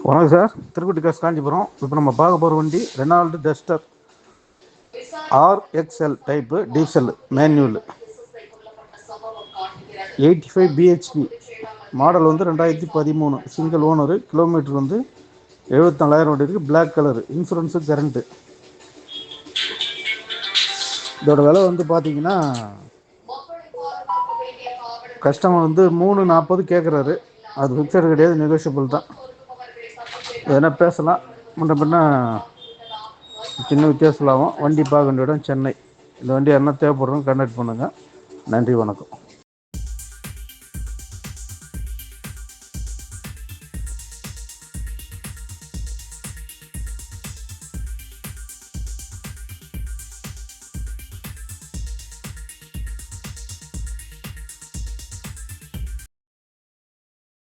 வணக்கம் சார், திருக்குட்டி காசு காஞ்சிபுரம். இப்போ நம்ம பார்க்க போகிற வண்டி Renault Duster RXL type diesel manual 85 BHP model வந்து 2013 சிங்கிள் ஓனரு. கிலோமீட்டர் வந்து 74,000 ஓடி இருக்குது. Black colour, insurance current. இதோட விலை வந்து பார்த்தீங்கன்னா கஸ்டமர் வந்து 340 கேட்குறாரு. அது ஃபிக்ஸடு கிடையாது, நெகோஷியபிள் தான். எதனா பேசலாம், முன்ன பின்ன சின்ன வித்தியாசம் ஆகும். வண்டி பார்க்க வேண்டிய இடம் சென்னை. இந்த வண்டி என்ன தேவைப்படுறோம் கான்டாக்ட் பண்ணுங்கள். நன்றி, வணக்கம்.